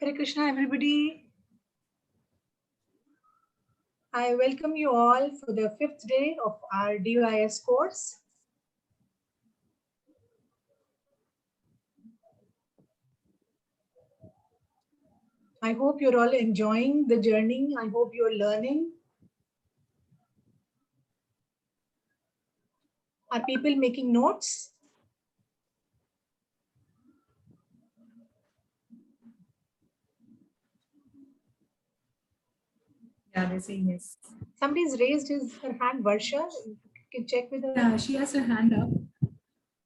Hare Krishna, everybody. I welcome you all for the 5th day of our DYS course. I hope you're all enjoying the journey. I hope you're learning. Are people making notes? Yeah, they're saying yes. Somebody's raised her hand, Varsha. You can check with her. Yeah, she has her hand up.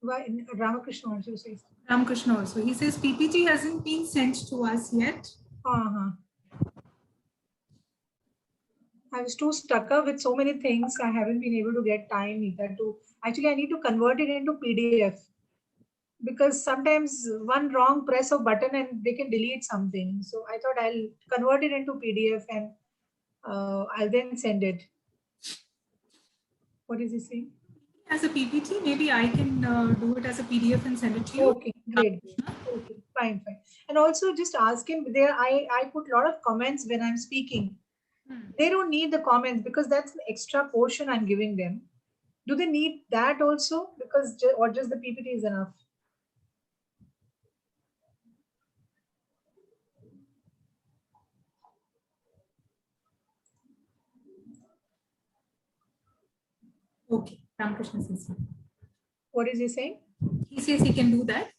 Why? Ramakrishna also says. Ramakrishna also. He says PPT hasn't been sent to us yet. I was too stuck up with so many things. I haven't been able to get time either to. Actually, I need to convert it into PDF. Because sometimes one wrong press of button and they can delete something. So I thought I'll convert it into PDF and I'll then send it. What is he saying? As a PPT, maybe I can do it as a PDF and send it to you. Okay, great. Okay, fine. And also just ask him there. I put a lot of comments when I'm speaking. They don't need the comments because that's an extra portion I'm giving them. Do they need that also? Because or just the PPT is enough? Okay, Ramakrishna says. What is he saying? He says he can do that.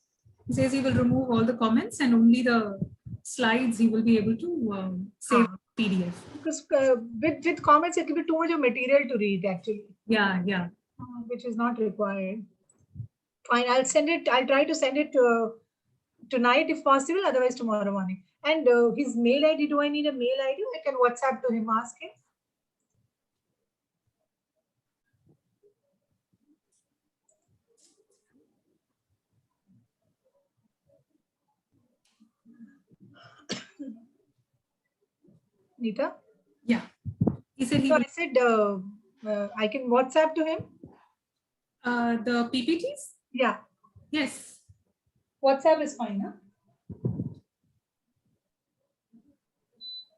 He says he will remove all the comments and only the slides he will be able to save PDF. Because with comments, it will be too much of material to read actually. Yeah. Which is not required. Fine, I'll send it. I'll try to send it tonight if possible, otherwise tomorrow morning. And his mail ID, do I need a mail ID? I can WhatsApp to him, ask him. Nita? Yeah. He said he so I said I can WhatsApp to him. The PPTs? Yeah. Yes. WhatsApp is fine, huh?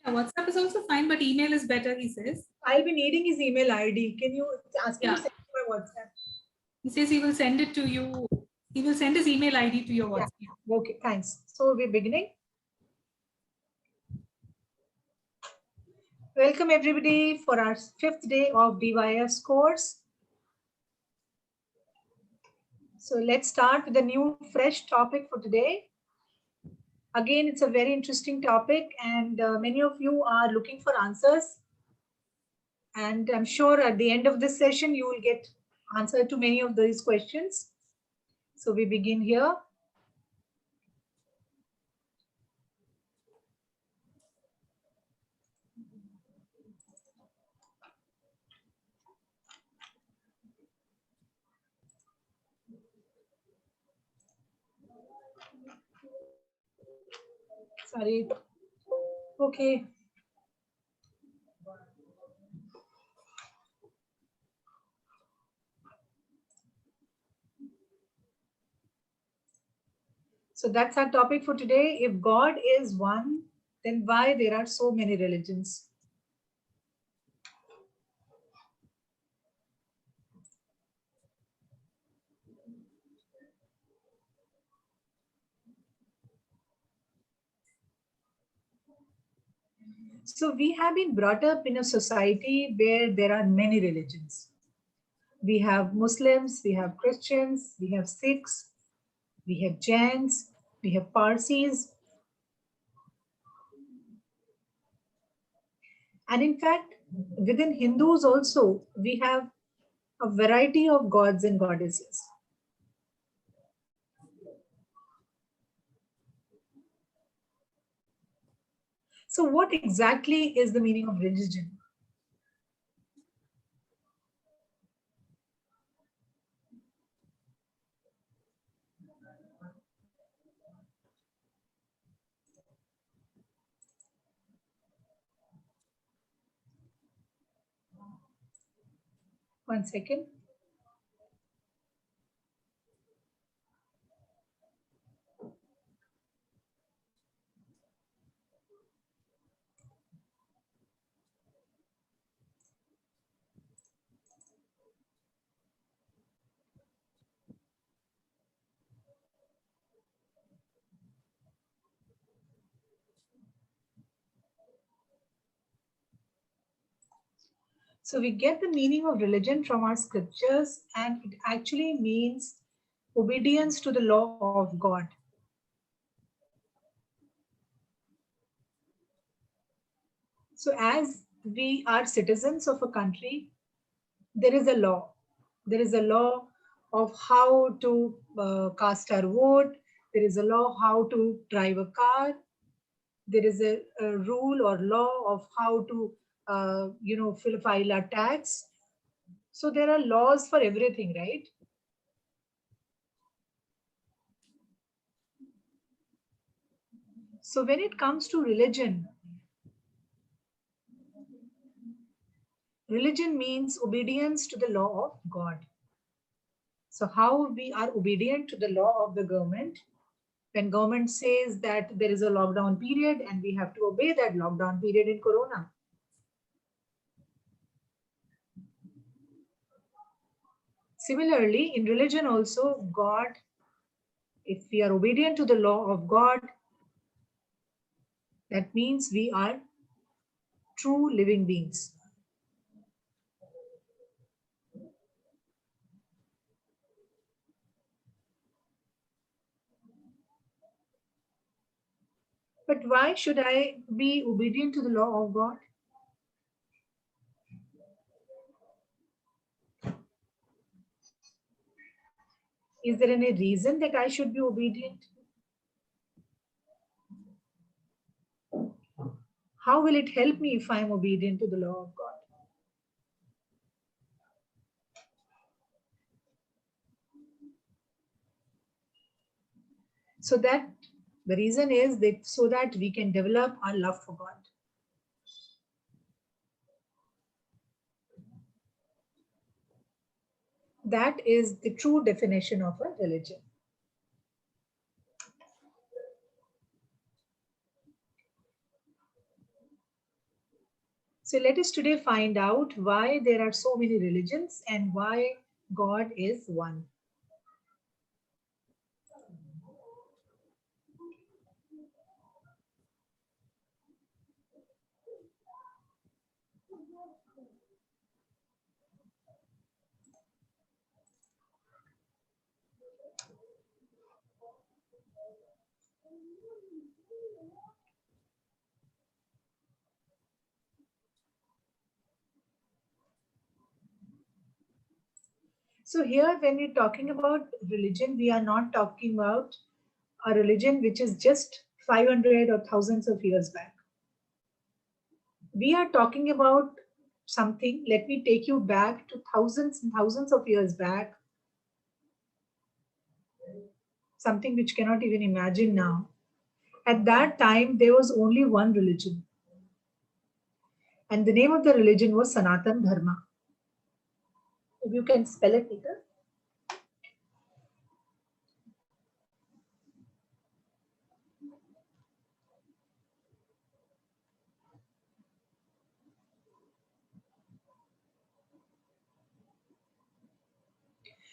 Yeah, WhatsApp is also fine, but email is better, he says. I'll be needing his email ID. Can you ask him to send me my WhatsApp? He says he will send it to you. He will send his email ID to your WhatsApp. Yeah. Okay, thanks. So we're beginning. Welcome everybody for our 5th day of DYS course. So let's start with a new fresh topic for today. Again, it's a very interesting topic and many of you are looking for answers. And I'm sure at the end of this session, you will get answer to many of these questions. So we begin here. Sorry. Okay. So that's our topic for today. If God is one, then why there are so many religions? So we have been brought up in a society where there are many religions. We have Muslims, we have Christians, we have Sikhs, we have Jains, we have Parsis. And in fact, within Hindus also, we have a variety of gods and goddesses. So what exactly is the meaning of religion? One second. So we get the meaning of religion from our scriptures, and it actually means obedience to the law of God. So as we are citizens of a country, there is a law. There is a law of how to cast our vote. There is a law how to drive a car. There is a rule or law of how to, file our tax. So there are laws for everything, right? So when it comes to religion, religion means obedience to the law of God. So how we are obedient to the law of the government? When government says that there is a lockdown period and we have to obey that lockdown period in Corona. Similarly, in religion also, God, if we are obedient to the law of God, that means we are true living beings. But why should I be obedient to the law of God? Is there any reason that I should be obedient? How will it help me if I am obedient to the law of God? So that the reason is that so that we can develop our love for God. That is the true definition of a religion. So let us today find out why there are so many religions and why God is one. So here when we're talking about religion, we are not talking about a religion which is just 500 or thousands of years back. We are talking about something, let me take you back to thousands and thousands of years back, something which cannot even imagine now. At that time, there was only one religion. And the name of the religion was Sanatana Dharma. If you can spell it, Peter.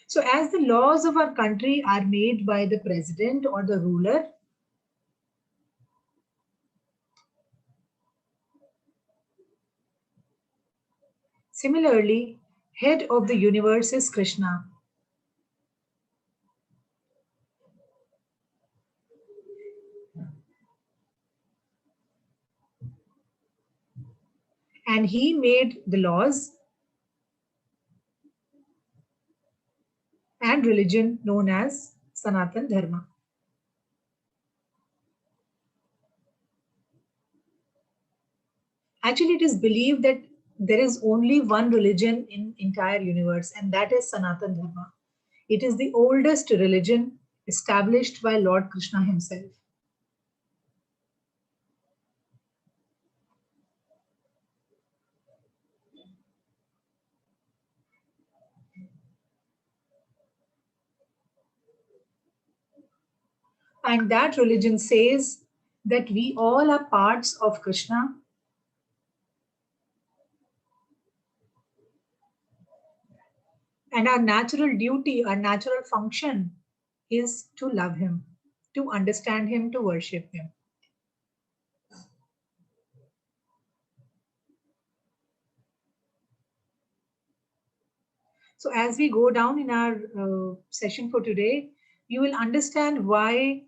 So as the laws of our country are made by the president or the ruler, similarly, head of the universe is Krishna. And he made the laws and religion known as Sanatana Dharma. Actually, it is believed that there is only one religion in entire universe, and that is Sanatana Dharma. It is the oldest religion established by Lord Krishna himself. And that religion says that we all are parts of Krishna. And our natural duty, our natural function is to love him, to understand him, to worship him. So as we go down in our session for today, you will understand why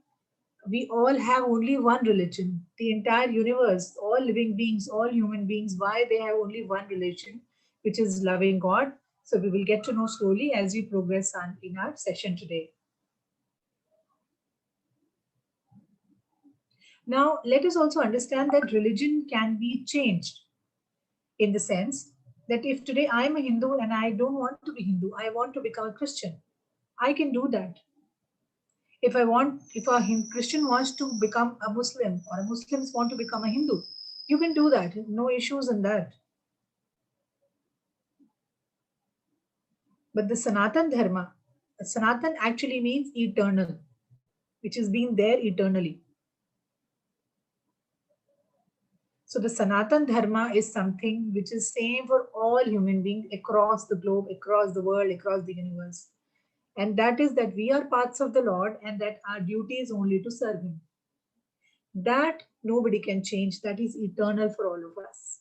we all have only one religion. The entire universe, all living beings, all human beings, why they have only one religion, which is loving God. So we will get to know slowly as we progress on in our session today. Now, let us also understand that religion can be changed in the sense that if today I am a Hindu and I don't want to be Hindu, I want to become a Christian, I can do that. If a Christian wants to become a Muslim or a Muslims want to become a Hindu, you can do that. No issues in that. But the Sanatan Dharma, Sanatan actually means eternal, which has been there eternally. So the Sanatan Dharma is something which is same for all human beings across the globe, across the world, across the universe. And that is that we are parts of the Lord and that our duty is only to serve Him. That nobody can change. That is eternal for all of us.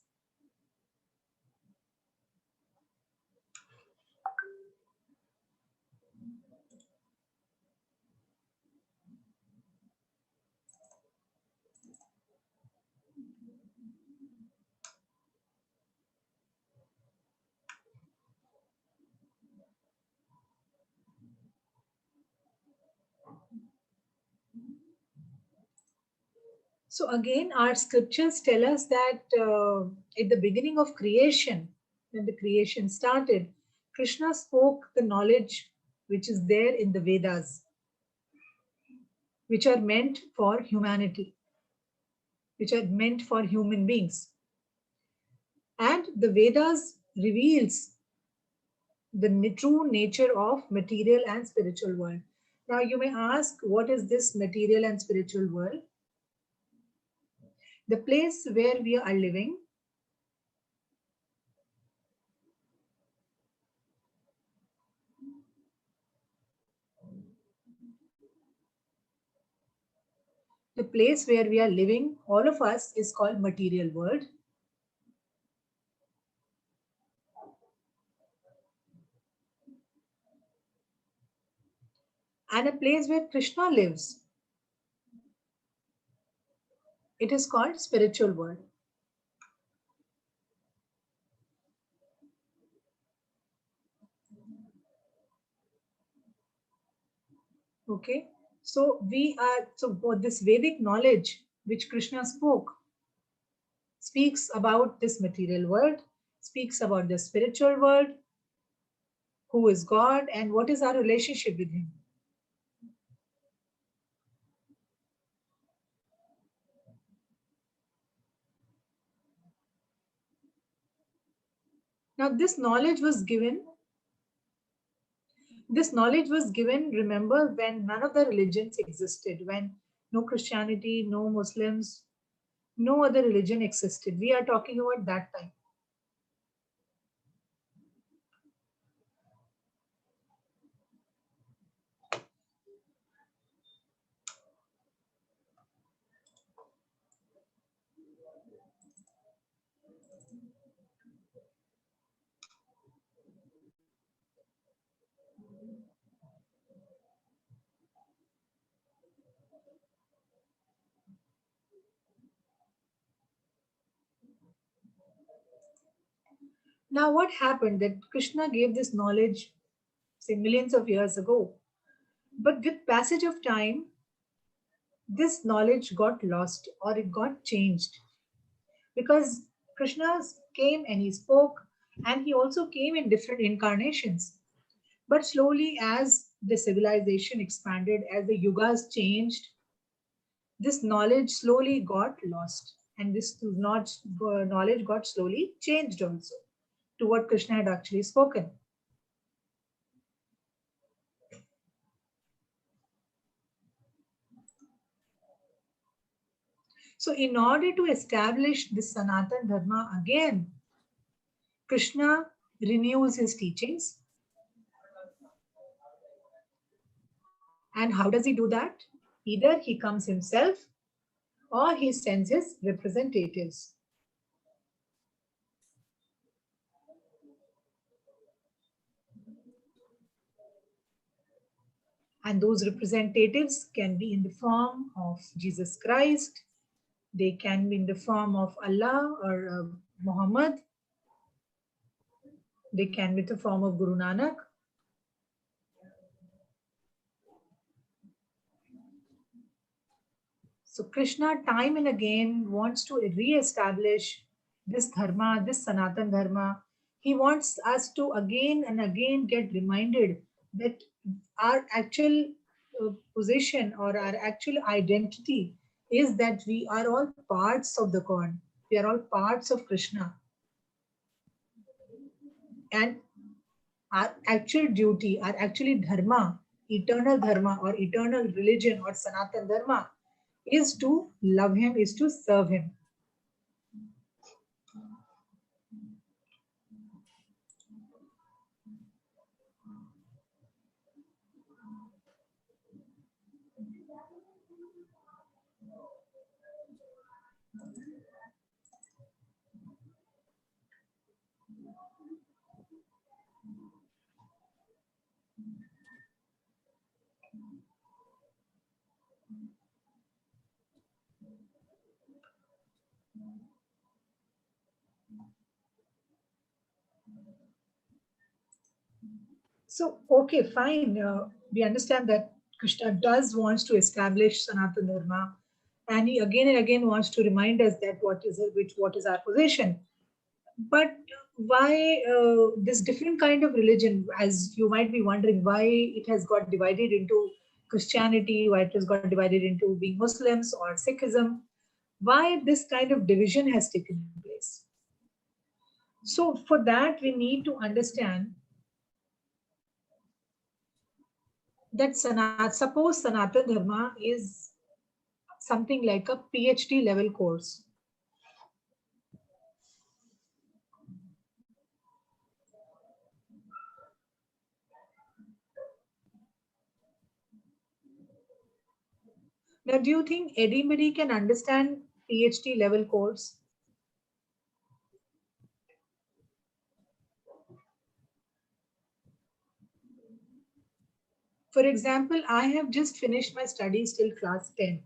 So again, our scriptures tell us that at the beginning of creation, when the creation started, Krishna spoke the knowledge which is there in the Vedas, which are meant for humanity, which are meant for human beings. And the Vedas reveals the true nature of material and spiritual world. Now you may ask, what is this material and spiritual world? The place where we are living, the place where we are living, all of us, is called material world. And a place where Krishna lives, it is called spiritual world. Okay, so this Vedic knowledge which Krishna spoke speaks about this material world, speaks about the spiritual world, who is God and what is our relationship with Him. Now this knowledge was given, remember, when none of the religions existed, when no Christianity, no Muslims, no other religion existed. We are talking about that time. Now, what happened that Krishna gave this knowledge, say, millions of years ago, but with passage of time, this knowledge got lost or it got changed because Krishna came and he spoke, and he also came in different incarnations. But slowly, as the civilization expanded, as the yugas changed, this knowledge slowly got lost, and knowledge got slowly changed also to what Krishna had actually spoken. So, in order to establish this Sanatana Dharma again, Krishna renews his teachings. And how does he do that? Either he comes himself or he sends his representatives. And those representatives can be in the form of Jesus Christ, they can be in the form of Allah or Muhammad, they can be in the form of Guru Nanak. So Krishna time and again wants to re-establish this Dharma, this Sanatana Dharma. He wants us to again and again get reminded that our actual position or our actual identity is that we are all parts of the God. We are all parts of Krishna. And our actual duty, our actually Dharma, eternal Dharma or eternal religion or Sanatana Dharma is to love Him, is to serve Him. So, okay, fine. We understand that Krishna does wants to establish Sanatana Dharma, and he again and again wants to remind us that what is our position. But why this different kind of religion? As you might be wondering, why it has got divided into Christianity, why it has got divided into being Muslims or Sikhism, why this kind of division has taken place. So, for that, we need to understand that suppose Sanatana Dharma is something like a PhD level course. Now, do you think anybody can understand PhD level course? For example, I have just finished my studies till class 10.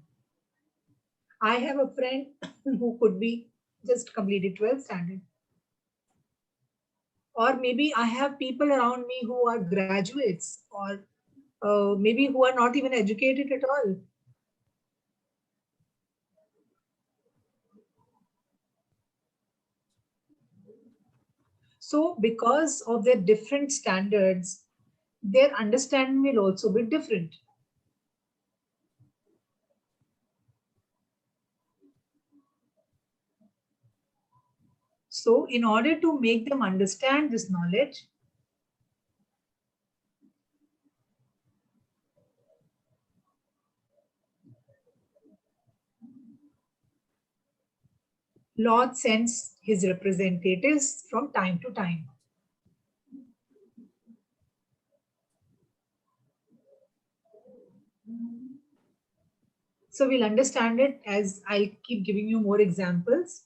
I have a friend who could be just completed 12th standard. Or maybe I have people around me who are graduates or maybe who are not even educated at all. So because of their different standards, their understanding will also be different. So in order to make them understand this knowledge, Lord sends his representatives from time to time. So we'll understand it as I'll keep giving you more examples.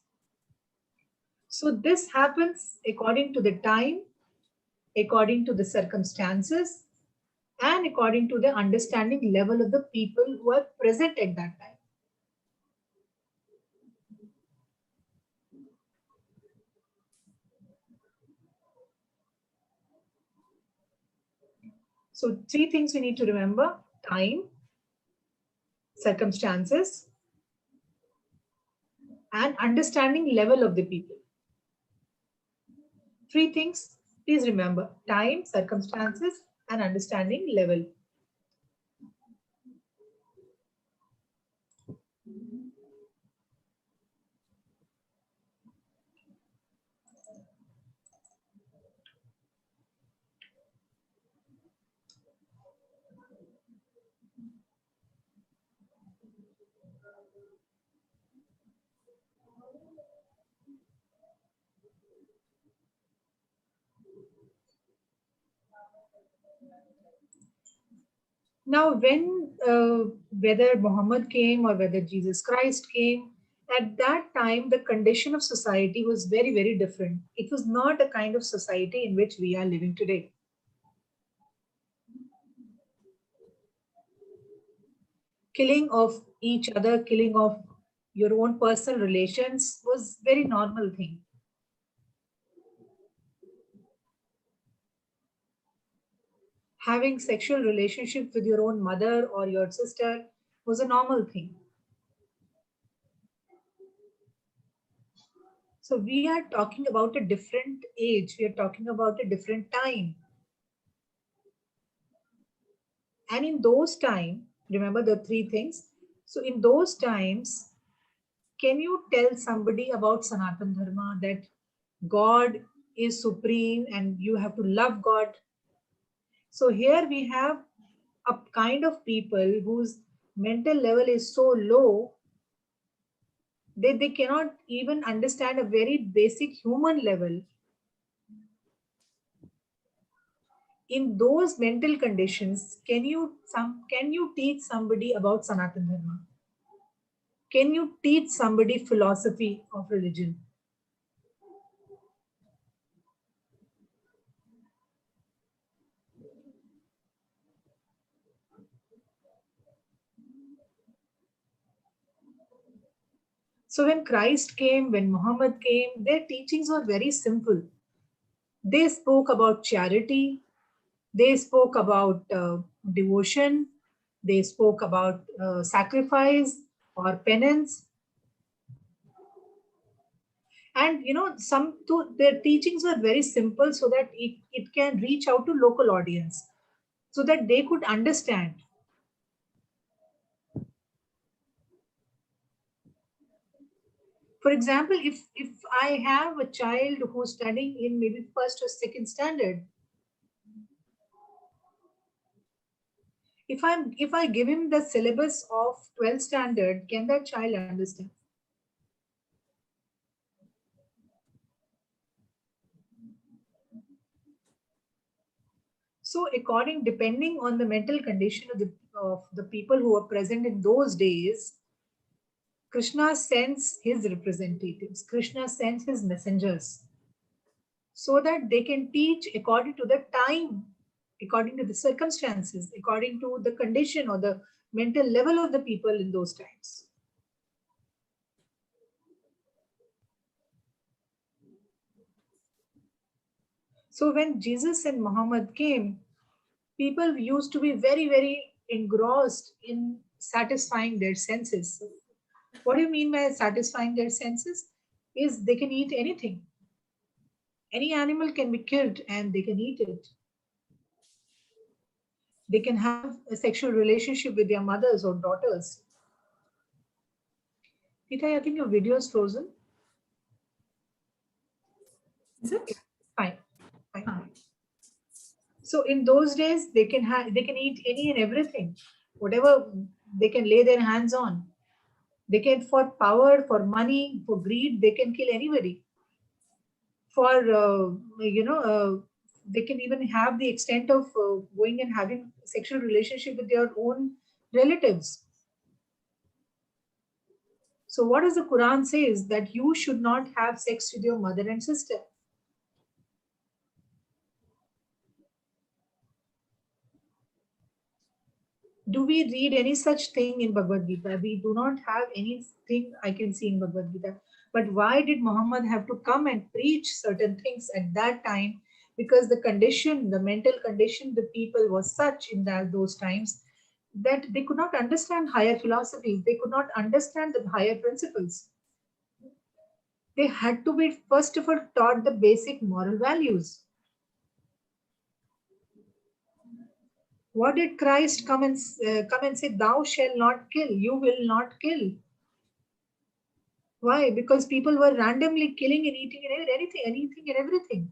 So this happens according to the time, according to the circumstances, and according to the understanding level of the people who are present at that time. So three things we need to remember: time, circumstances, and understanding level of the people. Three things, please remember: time, circumstances, and understanding level. Now, whether Muhammad came or whether Jesus Christ came, at that time, the condition of society was very, very different. It was not a kind of society in which we are living today. killing of each other, killing of your own personal relations was very normal thing. Having sexual relationship with your own mother or your sister was a normal thing. So we are talking about a different age. We are talking about a different time. And in those times, remember the three things. So in those times, can you tell somebody about Sanatana Dharma that God is supreme and you have to love God? So here we have a kind of people whose mental level is so low that they cannot even understand a very basic human level. In those mental conditions, can you teach somebody about Sanatana Dharma? Can you teach somebody philosophy of religion? So when Christ came, when Muhammad came, their teachings were very simple. They spoke about charity, they spoke about devotion, they spoke about sacrifice or penance. And their teachings were very simple so that it can reach out to local audience so that they could understand. For example, if I have a child who's studying in maybe first or second standard, if I give him the syllabus of 12th standard, can that child understand? So depending on the mental condition of the people who were present in those days, Krishna sends his representatives, Krishna sends his messengers so that they can teach according to the time, according to the circumstances, according to the condition or the mental level of the people in those times. So when Jesus and Muhammad came, people used to be very, very engrossed in satisfying their senses. What do you mean by satisfying their senses? Is they can eat anything. Any animal can be killed and they can eat it. They can have a sexual relationship with their mothers or daughters. Tita, I think your video is frozen. Is it? Fine. Fine. Ah. So in those days, they can eat any and everything, whatever they can lay their hands on. They can, for power, for money, for greed, they can kill anybody. For they can even have the extent of going and having sexual relationship with their own relatives. So what does the Quran says? That you should not have sex with your mother and sister. Do we read any such thing in Bhagavad Gita? We do not have anything I can see in Bhagavad Gita. But why did Muhammad have to come and preach certain things at that time? Because the condition, the mental condition, the people was such in those times that they could not understand higher philosophies. They could not understand the higher principles. They had to be, first of all, taught the basic moral values. What did Christ come and say? Thou shall not kill. You will not kill. Why? Because people were randomly killing and eating and anything and everything.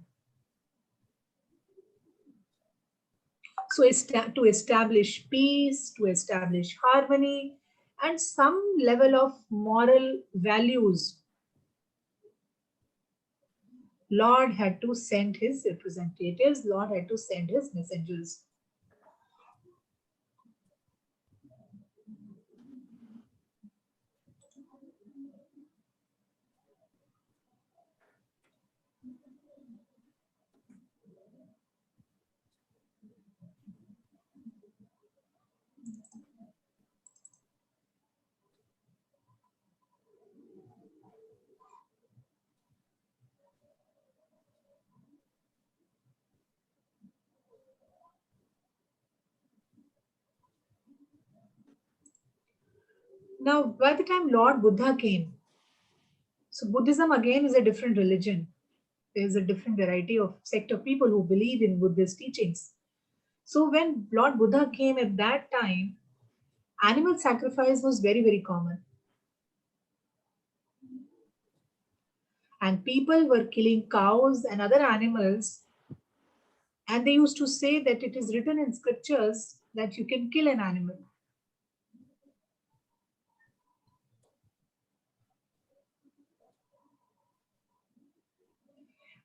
So to establish peace, to establish harmony, and some level of moral values, Lord had to send his representatives. Lord had to send his messengers. Now, by the time Lord Buddha came, so Buddhism again is a different religion. There is a different variety of sect of people who believe in Buddhist teachings. So when Lord Buddha came at that time, animal sacrifice was very, very common. And people were killing cows and other animals. And they used to say that it is written in scriptures that you can kill an animal.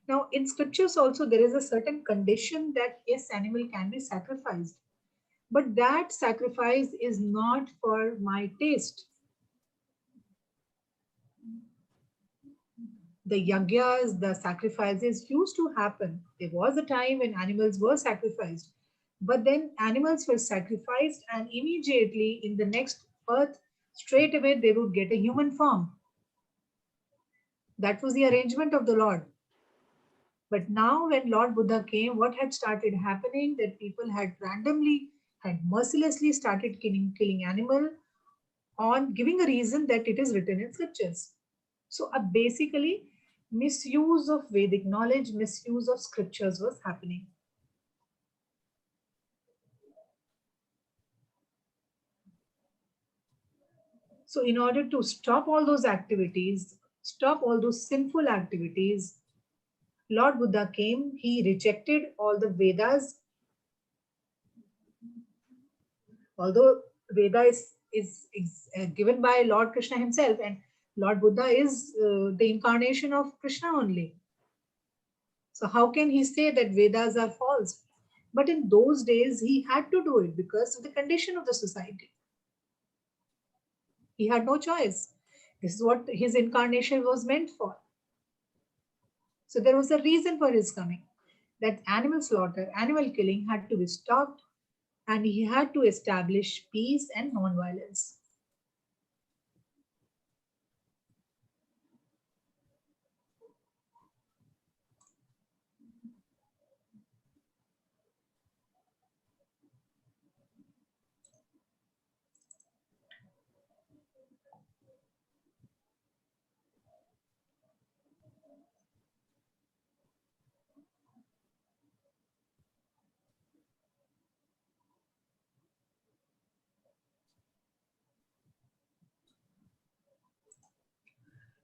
Now, in scriptures also, there is a certain condition that yes, animal can be sacrificed. But that sacrifice is not for my taste. The yagyas, the sacrifices used to happen. There was a time when animals were sacrificed, but then animals were sacrificed, and immediately in the next birth, straight away they would get a human form. That was the arrangement of the Lord. But now, when Lord Buddha came, what had started happening that people had randomly, had mercilessly started killing animal on giving a reason that it is written in scriptures. So, basically, misuse of Vedic knowledge, misuse of scriptures was happening. So, in order to stop all those activities, stop all those sinful activities, Lord Buddha came, he rejected all the Vedas. Although Veda is given by Lord Krishna himself, and Lord Buddha is the incarnation of Krishna only. So how can he say that Vedas are false? But in those days, he had to do it because of the condition of the society. He had no choice. This is what his incarnation was meant for. So there was a reason for his coming. That animal slaughter, animal killing had to be stopped, and he had to establish peace and non-violence.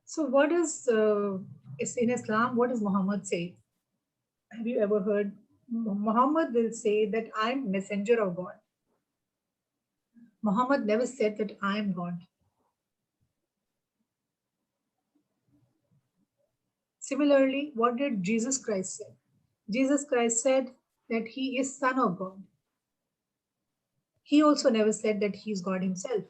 So, what is in Islam? What does Muhammad say? Have you ever heard? Muhammad will say that I'm messenger of God. Muhammad never said that I am God. Similarly, what did Jesus Christ say? Jesus Christ said that he is Son of God. He also never said that he is God himself.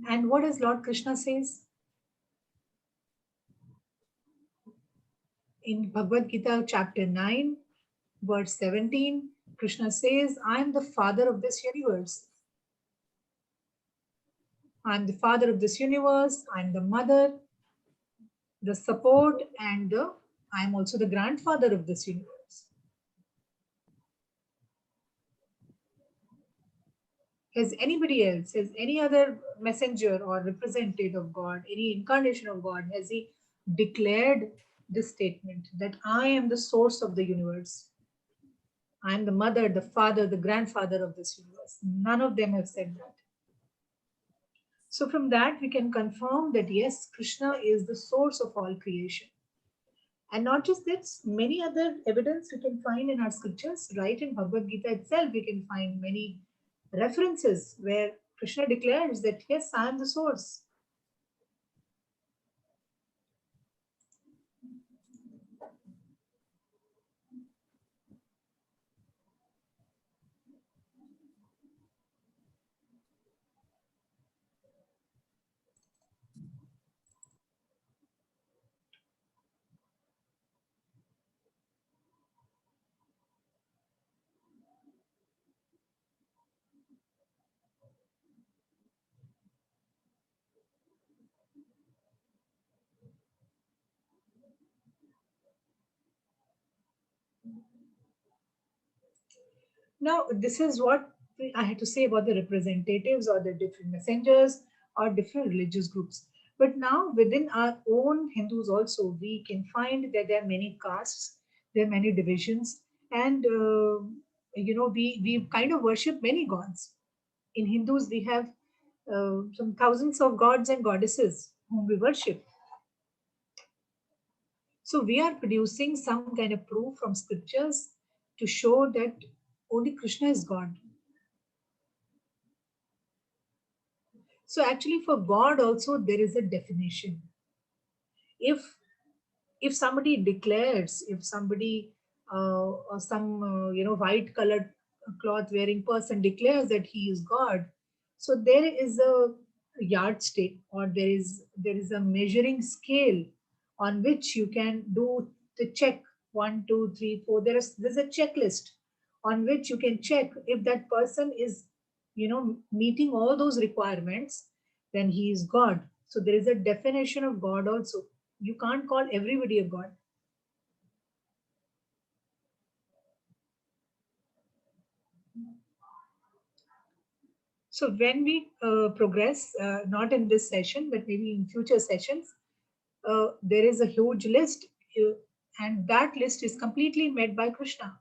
And what does Lord Krishna says? In Bhagavad Gita chapter 9, verse 17, Krishna says, I am the father of this universe. I am the father of this universe. I am the mother, the support, and I am also the grandfather of this universe. Has anybody else, has any other messenger or representative of God, any incarnation of God, has he declared this statement that I am the source of the universe? I am the mother, the father, the grandfather of this universe. None of them have said that. So from that, we can confirm that yes, Krishna is the source of all creation. And not just this, many other evidence we can find in our scriptures. Right in Bhagavad Gita itself, we can find many references where Krishna declares that yes, I am the source. Now, this is what I had to say about the representatives or the different messengers or different religious groups. But now, within our own Hindus also, we can find that there are many castes, there are many divisions, and we kind of worship many gods. In Hindus, we have some thousands of gods and goddesses whom we worship. So we are producing some kind of proof from scriptures to show that only Krishna is God. So actually for God also there is a definition. If if somebody declares, if somebody or some white colored cloth wearing person declares that he is God, so there is a yardstick, or there is a measuring scale on which you can do the check. 1 2 3 4, there's a checklist on which you can check if that person is meeting all those requirements, then he is God. So there is a definition of God also. You can't call everybody a god. So when we progress, not in this session, but maybe in future sessions, there is a huge list, uh, and that list is completely met by Krishna.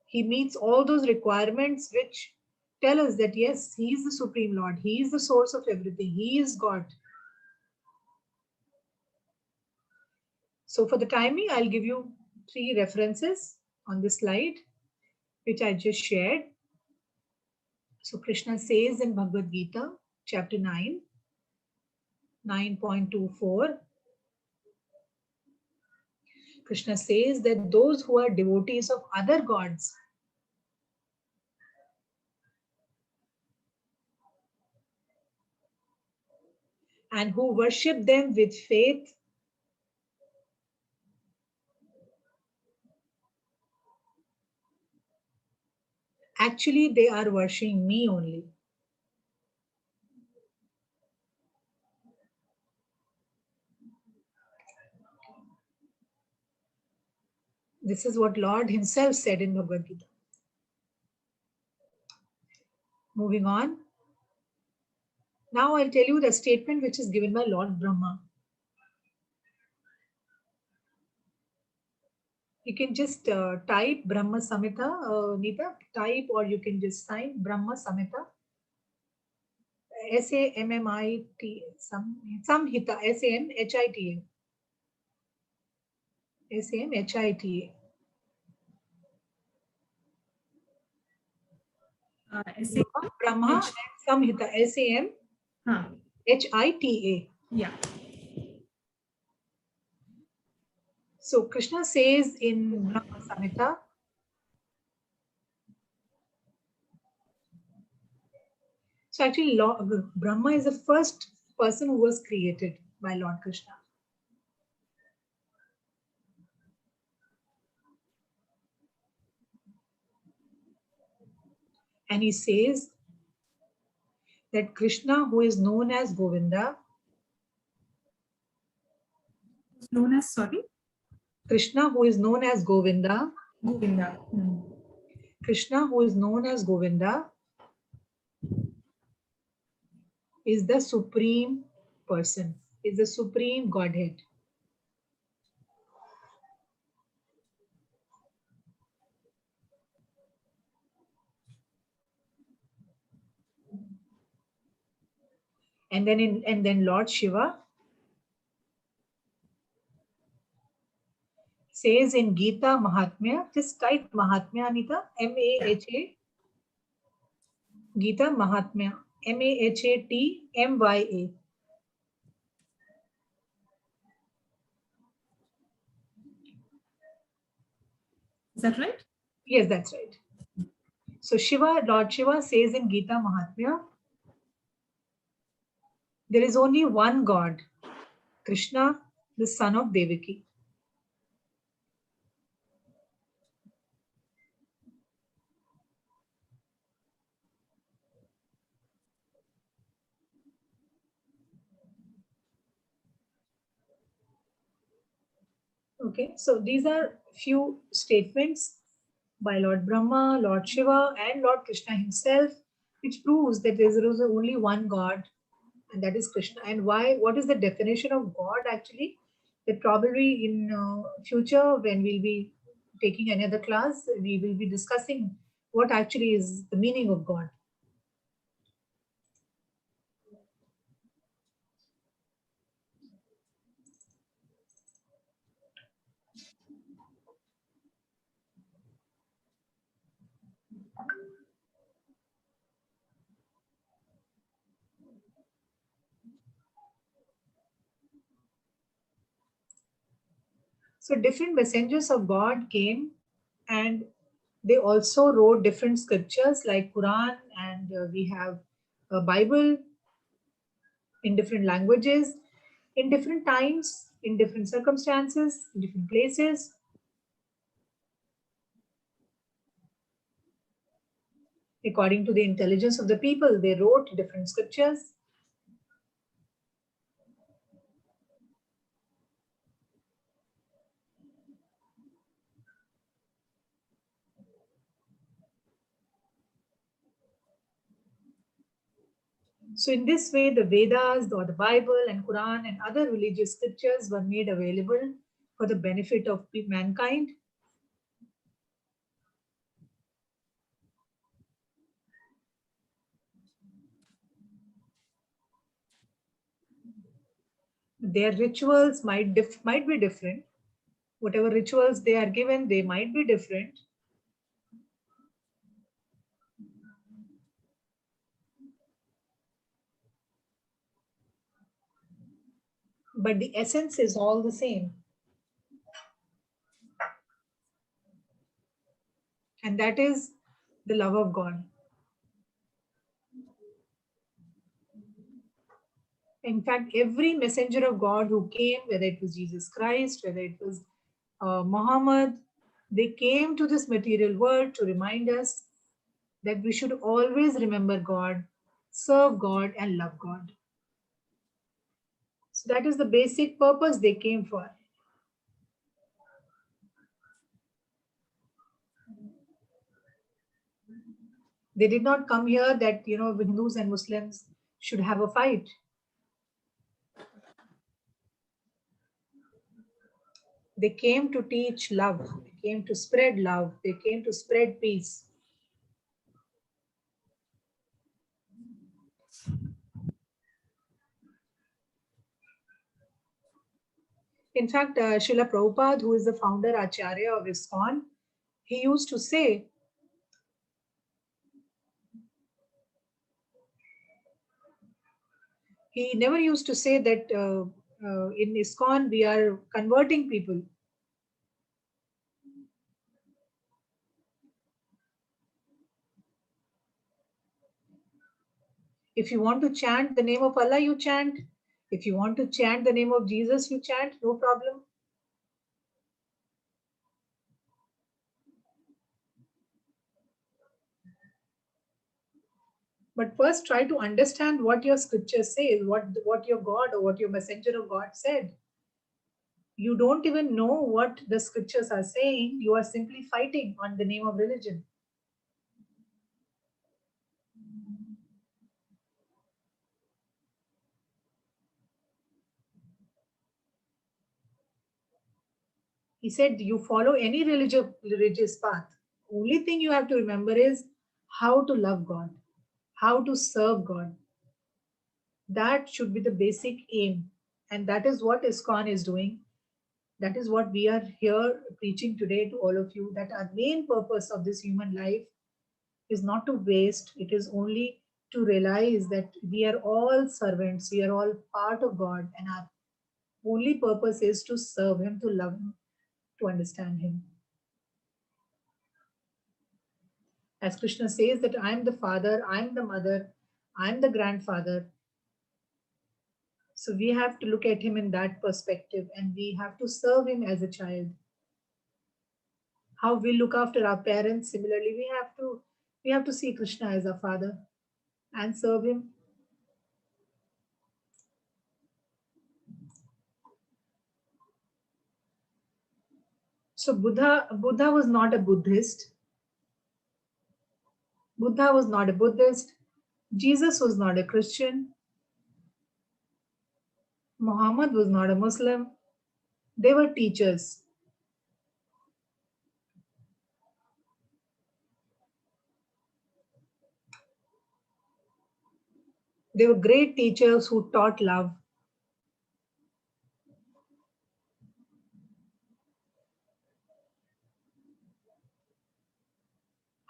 He meets all those requirements which tell us that yes, he is the Supreme Lord, he is the source of everything, he is God. So for the timing, I'll give you 3 references on this slide, which I just shared. So Krishna says in Bhagavad Gita, chapter 9, 9.24, Krishna says that those who are devotees of other gods and who worship them with faith, actually they are worshiping me only. This is what Lord himself said in Bhagavad Gita. Moving on. Now I'll tell you the statement which is given by Lord Brahma. You can just type Brahma Samhita, Nita, type, or you can just sign Brahma Samhita. Sammita, Samhita, Samhita, Samhita. Brahma H. Samhita, Samhita. Yeah. So Krishna says in Brahma Samhita, so actually Brahma is the first person who was created by Lord Krishna. And he says that Krishna, who is known as Govinda, Known as, sorry? Krishna, who is known as Govinda, Govinda. Krishna, who is known as Govinda, is the supreme person, is the supreme Godhead. And then Lord Shiva says in Gita Mahatmya, just type Mahatmya, Anita, Maha, Gita Mahatmya, Mahatmya. Is that right? Yes, that's right. So Lord Shiva says in Gita Mahatmya, there is only one God, Krishna, the son of Devaki. Okay, so these are few statements by Lord Brahma, Lord Shiva, and Lord Krishna himself, which proves that there is only one God, and that is Krishna. And why? What is the definition of God actually? That probably in future, when we'll be taking another class, we will be discussing what actually is the meaning of God. So different messengers of God came, and they also wrote different scriptures like Quran, and we have a Bible in different languages, in different times, in different circumstances, in different places. According to the intelligence of the people, they wrote different scriptures. So, in this way, the Vedas or the Bible and Quran and other religious scriptures were made available for the benefit of mankind. Their rituals might be different. Whatever rituals they are given, they might be different, but the essence is all the same, and that is the love of God. In fact, every messenger of God who came, whether it was Jesus Christ, whether it was Muhammad, they came to this material world to remind us that we should always remember God, serve God, and love God. So that is the basic purpose they came for. They did not come here that, Hindus and Muslims should have a fight. They came to teach love. They came to spread love. They came to spread peace. In fact, Srila Prabhupada, who is the founder Acharya of ISKCON, he used to say, he never used to say that in ISKCON we are converting people. If you want to chant the name of Allah, you chant. If you want to chant the name of Jesus, you chant, no problem. But first try to understand what your scripture says, what your God or what your messenger of God said. You don't even know what the scriptures are saying. You are simply fighting on the name of religion. He said, you follow any religious path. Only thing you have to remember is how to love God, how to serve God. That should be the basic aim. And that is what ISKCON is doing. That is what we are here preaching today to all of you, that our main purpose of this human life is not to waste, it is only to realize that we are all servants, we are all part of God, and our only purpose is to serve Him, to love Him, to understand Him. As Krishna says that I am the father, I am the mother, I am the grandfather. So we have to look at Him in that perspective, and we have to serve Him as a child. How we look after our parents, similarly we have to see Krishna as our father and serve Him. So Buddha was not a Buddhist. Buddha was not a Buddhist. Jesus was not a Christian. Muhammad was not a Muslim. They were teachers. They were great teachers who taught love.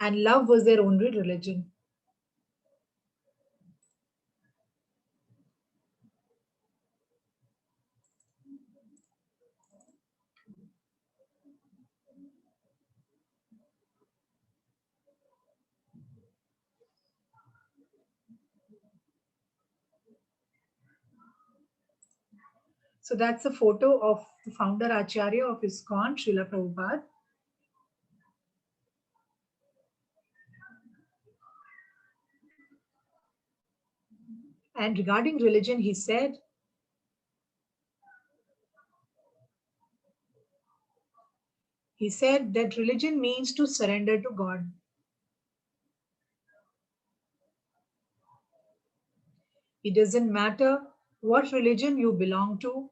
And love was their only religion. So that's a photo of the founder Acharya of ISKCON, Srila Prabhupada. And regarding religion, he said that religion means to surrender to God. It doesn't matter what religion you belong to.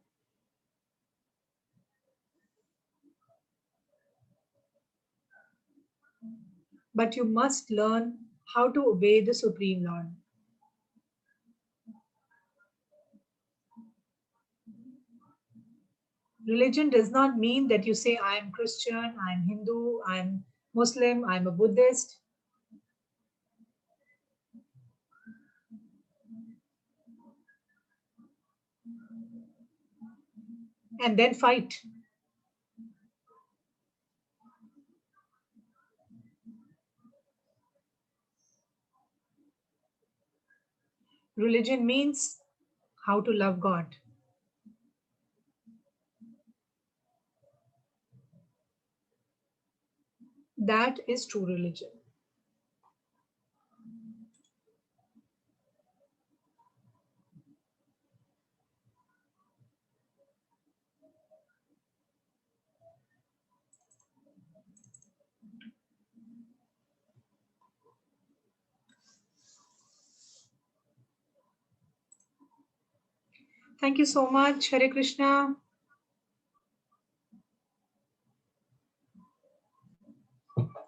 But you must learn how to obey the Supreme Lord. Religion does not mean that you say, I am Christian, I am Hindu, I am Muslim, I am a Buddhist. And then fight. Religion means how to love God. That is true religion. Thank you so much. Hare Krishna.